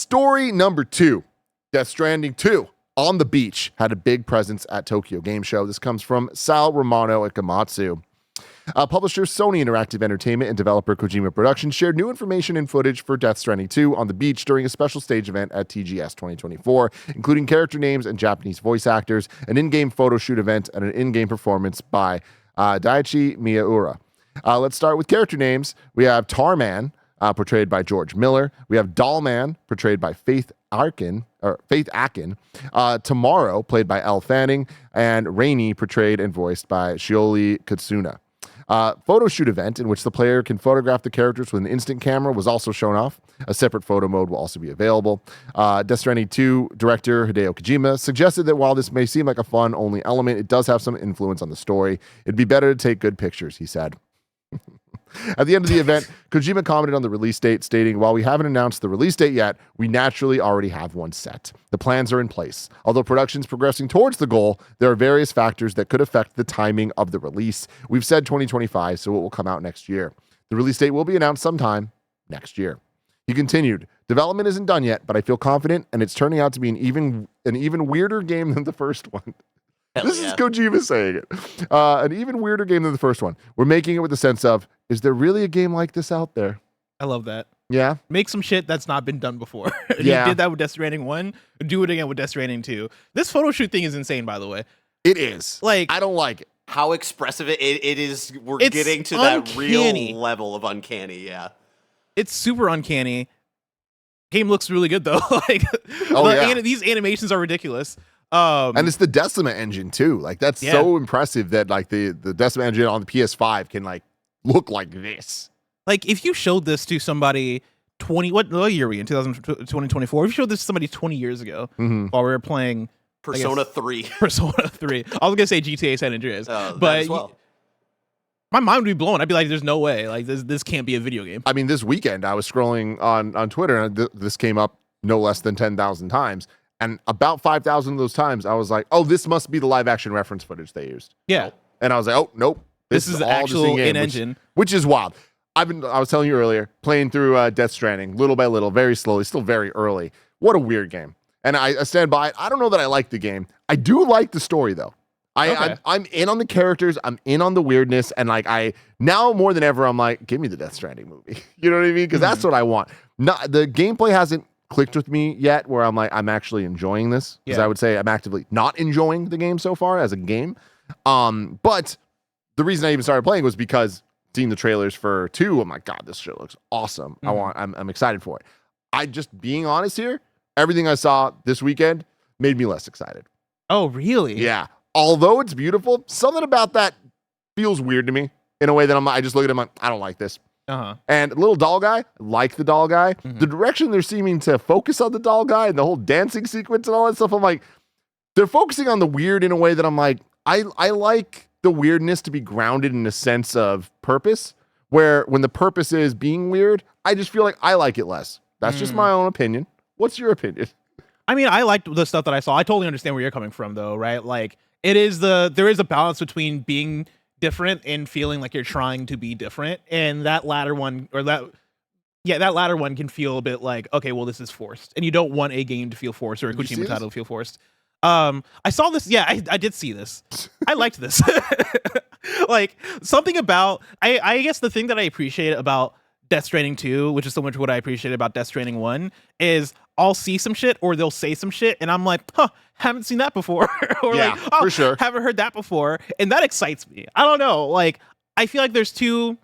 Story number 2, Death Stranding 2 on the beach had a big presence at Tokyo Game Show. This comes from Sal Romano at Gamatsu. Publisher Sony Interactive Entertainment and developer Kojima Productions shared new information and footage for Death Stranding 2 on the beach during a special stage event at TGS 2024, including character names and Japanese voice actors, an in-game photo shoot event, and an in-game performance by Daiichi Miyaura. Let's start with character names. We have Tarman, portrayed by George Miller. We have Dollman, portrayed by Faith Akin, Tomorrow, played by Elle Fanning, and Rainey, portrayed and voiced by Shioli Katsuna. Photo shoot event in which the player can photograph the characters with an instant camera was also shown off. A separate photo mode will also be available. Death Stranding 2 director Hideo Kojima suggested that while this may seem like a fun-only element, it does have some influence on the story. It'd be better to take good pictures, he said. At the end of the event, Kojima commented on the release date, stating, "While we haven't announced the release date yet, we naturally already have one set. The plans are in place. Although production's progressing towards the goal, there are various factors that could affect the timing of the release. We've said 2025, so it will come out next year. The release date will be announced sometime next year." He continued, "Development isn't done yet, but I feel confident, and it's turning out to be an even weirder game than the first one." This is Kojima saying it. An even weirder game than the first one. We're making it with the sense of, is there really a game like this out there? I love that. Yeah. Make some shit that's not been done before. Yeah. You did that with Death Stranding 1. Do it again with Death Stranding 2. This photo shoot thing is insane, by the way. It is. Like, I don't like it. How expressive it is. We're It's getting to uncanny. that real level of uncanny. Yeah. It's super uncanny. Game looks really good though. These animations are ridiculous. And it's the Decima engine too. Like that's so impressive that like the Decima engine on the PS5 can like look like this. Like if you showed this to somebody what year are we in? 2024. If you showed this to somebody 20 years ago while we were playing Persona 3. Persona 3. I was gonna say GTA San Andreas. But as well. My mind would be blown. I'd be like, there's no way. Like this can't be a video game. I mean, this weekend I was scrolling on Twitter and this came up no less than 10,000 times. And about 5,000 of those times, I was like, "Oh, this must be the live action reference footage they used." Yeah, and I was like, "Oh, nope, this is all actual in-engine," which is wild. I was telling you earlier, playing through Death Stranding, little by little, very slowly, still very early. What a weird game, and I stand by it. I don't know that I like the game. I do like the story though. I'm in on the characters. I'm in on the weirdness, and like now more than ever, I'm like, give me the Death Stranding movie. You know what I mean? Because that's what I want. Not the gameplay hasn't clicked with me yet where I'm like, I'm actually enjoying this, because I would say I'm actively not enjoying the game so far as a game. But the reason I even started playing was because seeing the trailers for 2, I'm like, God, this shit looks awesome. I'm excited for it. I just being honest here, everything I saw this weekend made me less excited. Oh, really? Yeah. Although it's beautiful, something about that feels weird to me in a way that I just look at him like, I don't like this. And little doll guy, like the doll guy, the direction they're seeming to focus on the doll guy and the whole dancing sequence and all that stuff, I'm like, they're focusing on the weird in a way that I'm like, I like the weirdness to be grounded in a sense of purpose, where when the purpose is being weird, I just feel like I like it less. That's just my own opinion. What's your opinion? I mean, I liked the stuff that I saw. I totally understand where you're coming from though, right? Like there is a balance between being different and feeling like you're trying to be different, and that latter one can feel a bit like, okay, well, this is forced, and you don't want a game to feel forced or a Kojima title to feel forced. I saw this. Yeah, I did see this. I liked this. Like something about I guess the thing that I appreciate about Death Stranding 2, which is so much what I appreciate about Death Stranding 1, is I'll see some shit or they'll say some shit and I'm like, haven't seen that before. Or yeah, like, oh, for sure. Haven't heard that before. And that excites me. I don't know. Like, I feel like there's God,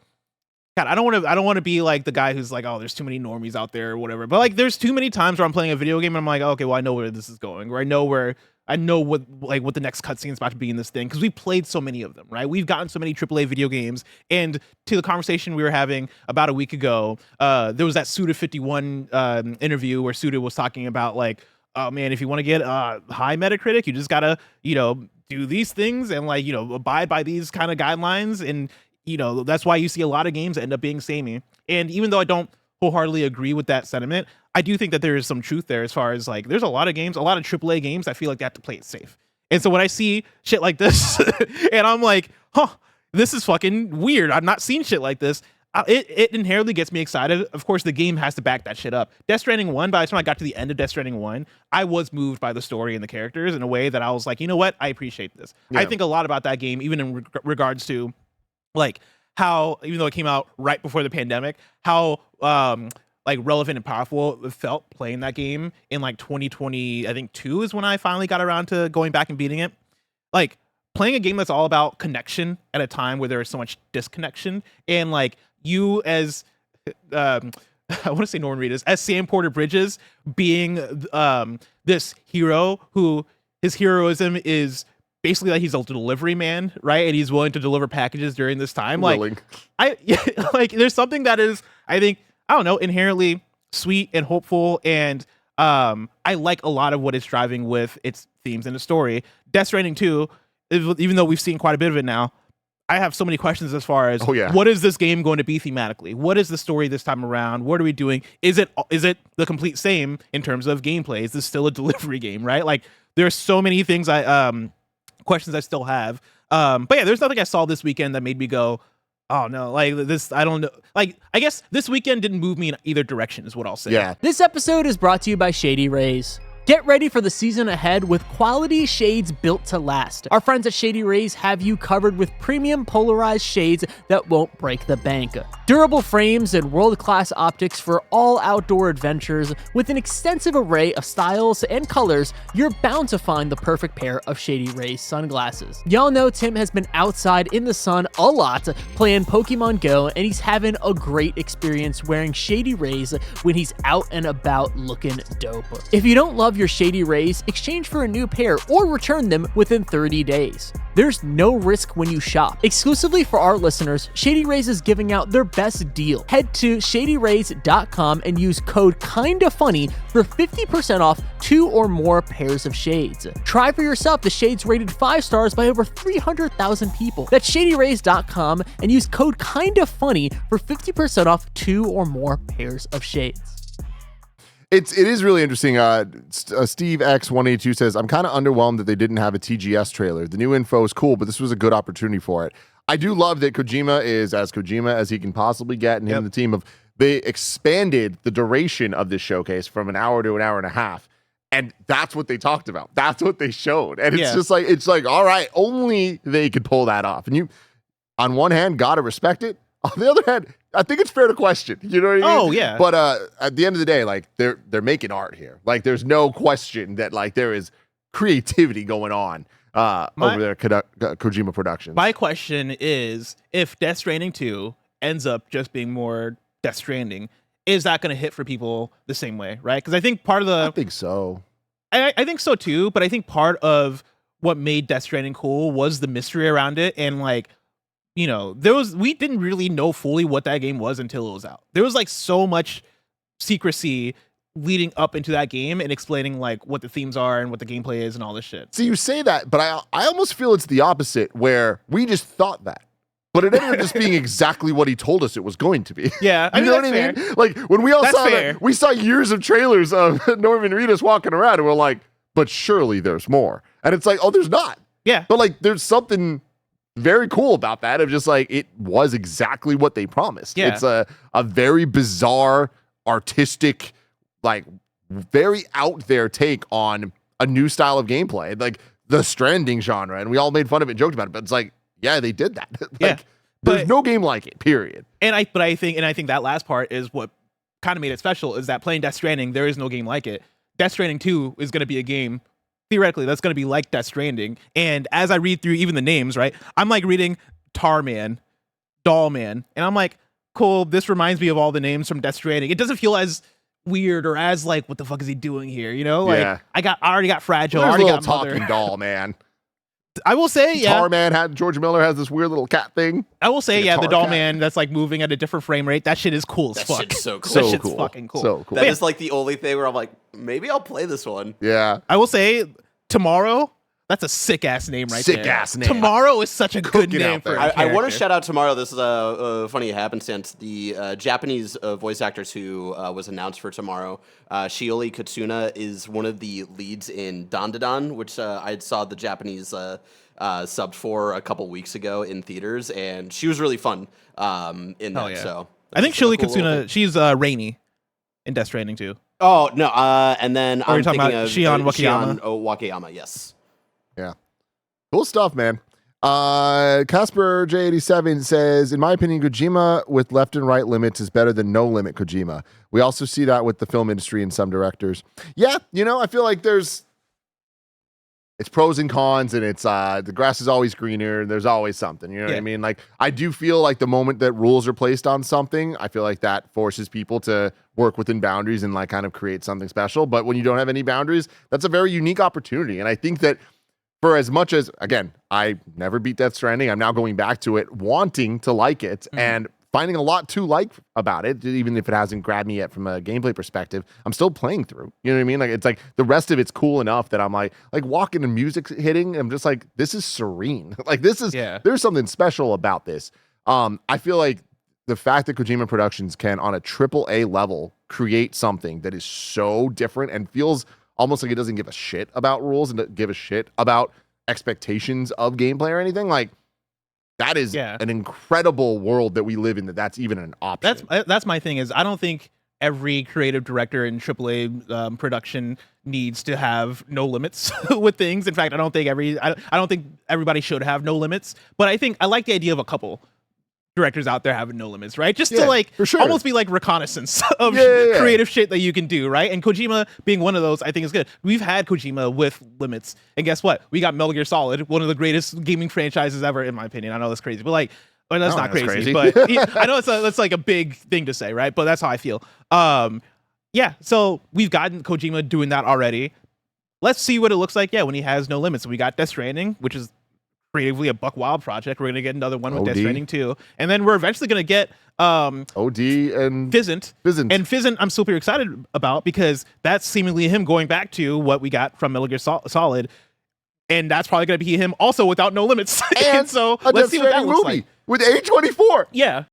I don't want to be like the guy who's like, oh, there's too many normies out there or whatever. But like, there's too many times where I'm playing a video game and I'm like, okay, well, I know where this is going, or I know what the next cutscene is about to be in this thing, because we played so many of them, right? We've gotten so many AAA video games, and to the conversation we were having about a week ago, there was that Suda51 interview where Suda was talking about like, oh man, if you want to get high Metacritic, you just gotta do these things and like abide by these kind of guidelines, and that's why you see a lot of games end up being samey. And even though I don't wholeheartedly agree with that sentiment, I do think that there is some truth there, as far as like, there's a lot of AAA games I feel like they have to play it safe. And so when I see shit like this and I'm like, this is fucking weird, I've not seen shit like this, it inherently gets me excited. Of course, the game has to back that shit up. Death Stranding 1, by the time I got to the end of Death Stranding 1, I was moved by the story and the characters in a way that I was like, you know what? I appreciate this. Yeah. I think a lot about that game, even in regards to like how, even though it came out right before the pandemic, how like relevant and powerful it felt playing that game in like 2020, I think 2 is when I finally got around to going back and beating it. Like playing a game that's all about connection at a time where there is so much disconnection, and like you as I want to say Norman Reedus as Sam Porter Bridges being this hero who his heroism is basically like he's a delivery man, right? And he's willing to deliver packages during this time. Willing. Like there's something that is, I think, I don't know, inherently sweet and hopeful, and I like a lot of what it's driving with its themes and the story. Death Stranding 2, even though we've seen quite a bit of it now, I have so many questions as far as what is this game going to be thematically? What is the story this time around? What are we doing? Is it the complete same in terms of gameplay? Is this still a delivery game, right? Like there's so many things questions I still have. But yeah, there's nothing I saw this weekend that made me go, oh no, like this, I don't know. Like, I guess this weekend didn't move me in either direction is what I'll say. Yeah. This episode is brought to you by Shady Rays. Get ready for the season ahead with quality shades built to last. Our friends at Shady Rays have you covered with premium polarized shades that won't break the bank. Durable frames and world-class optics for all outdoor adventures. With an extensive array of styles and colors, you're bound to find the perfect pair of Shady Rays sunglasses. Y'all know Tim has been outside in the sun a lot playing Pokemon Go, and he's having a great experience wearing Shady Rays when he's out and about looking dope. If you don't love your Shady Rays, exchange for a new pair or return them within 30 days. There's no risk when you shop. Exclusively for our listeners, Shady Rays is giving out their best deal. Head to shadyrays.com and use code KINDAFUNNY for 50% off 2 or more pairs of shades. Try for yourself the shades rated 5 stars by over 300,000 people. That's shadyrays.com and use code KINDAFUNNY for 50% off 2 or more pairs of shades. It is really interesting. Steve X182 says, I'm kind of underwhelmed that they didn't have a TGS trailer. The new info is cool, but this was a good opportunity for it. I do love that Kojima is as Kojima as he can possibly get, and him and the team of they expanded the duration of this showcase from an hour to an hour and a half. And that's what they talked about. That's what they showed. And it's just like, all right, only they could pull that off. And you, on one hand, gotta respect it. On the other hand, I think it's fair to question. You know what I mean? Oh, yeah. But at the end of the day, like they're making art here. Like there's no question that like there is creativity going on over there at Kojima Productions. My question is, if Death Stranding 2 ends up just being more Death Stranding, is that going to hit for people the same way, right? Because I think part of the... I think so. I think so too, but I think part of what made Death Stranding cool was the mystery around it, and like, you know, we didn't really know fully what that game was until it was out. There was like so much secrecy leading up into that game and explaining like what the themes are and what the gameplay is and all this shit. So you say that, but I almost feel it's the opposite, where we just thought that. But it ended up just being exactly what he told us it was going to be. Yeah, you know what I mean? Like when we all saw that, we saw years of trailers of Norman Reedus walking around, and we're like, but surely there's more. And it's like, oh, there's not. Yeah. But like there's something very cool about that, of just like it was exactly what they promised. Yeah. It's a very bizarre, artistic, like very out there take on a new style of gameplay, like the Stranding genre. And we all made fun of it and joked about it, but it's like, yeah, they did that. Like, there's no game like it, period. And I think that last part is what kind of made it special, is that playing Death Stranding, there is no game like it. Death Stranding 2 is going to be a game, theoretically, that's going to be like Death Stranding. And as I read through even the names, right, I'm like reading Tarman, Dollman, and I'm like, cool, this reminds me of all the names from Death Stranding. It doesn't feel as weird or as like, what the fuck is he doing here? You know, like I already got Fragile, I already got Mother. Talking doll, man. I will say, George Miller has this weird little cat thing. I will say, like the doll man that's like moving at a different frame rate. That shit is cool as fuck. That shit's so cool. That shit's fucking cool. So cool. That is like the only thing where I'm like, maybe I'll play this one. Yeah. I will say, Tomorrow, that's a sick ass name right there. Sick ass name. Tomorrow is such a good name for a I want to character. shout out Tomorrow. This is a funny happenstance. The Japanese voice actors who was announced for Tomorrow, Shioli Katsuna, is one of the leads in Dandadan, which I saw the Japanese subbed for a couple weeks ago in theaters, and she was really fun in that. yeah. So I think that's just a Shioli cool little Katsuna, thing. she's Rainy in Death Stranding too. Oh no, and then Or you're I'm talking thinking about of Shion Wakayama? Wakayama, yes. Yeah. Cool stuff, man. Casper J87 says, in my opinion, Kojima with left and right limits is better than no limit Kojima. We also see that with the film industry and some directors. Yeah, I feel like it's pros and cons, and it's the grass is always greener, and there's always something. You know what I mean? Like, I do feel like the moment that rules are placed on something, I feel like that forces people to work within boundaries and like kind of create something special. But when you don't have any boundaries, that's a very unique opportunity. And I think that for as much as, again, I never beat Death Stranding, I'm now going back to it, wanting to like it and finding a lot to like about it, even if it hasn't grabbed me yet from a gameplay perspective. I'm still playing through. You know what I mean? Like, it's like the rest of it's cool enough that I'm like walking and music hitting. I'm just like, this is serene. Like, this is, there's something special about this. I feel like the fact that Kojima Productions can, on a AAA level, create something that is so different and feels almost like it doesn't give a shit about rules and doesn't give a shit about expectations of gameplay or anything, like, that is an incredible world that we live in, that's even an option. That's my thing, is I don't think every creative director in AAA production needs to have no limits with things. In fact, I don't think everybody should have no limits, but I like the idea of a couple directors out there having no limits, right? Just to like almost be like reconnaissance of creative shit that you can do, right? And Kojima being one of those, I think is good. We've had Kojima with limits, and guess what? We got Metal Gear Solid, one of the greatest gaming franchises ever, in my opinion. I know that's crazy, but like, well, that's not crazy. But I know that's like a big thing to say, right? But that's how I feel. Yeah. So we've gotten Kojima doing that already. Let's see what it looks like. Yeah, when he has no limits. We got Death Stranding, which is creatively a buck wild project. We're gonna get another one with Death Stranding 2, and then we're eventually gonna get OD and Fizzant. And Fizzant I'm super excited about, because that's seemingly him going back to what we got from Metal Gear Solid, and that's probably gonna be him also without no limits. And so let's see what that looks like with A24. Yeah.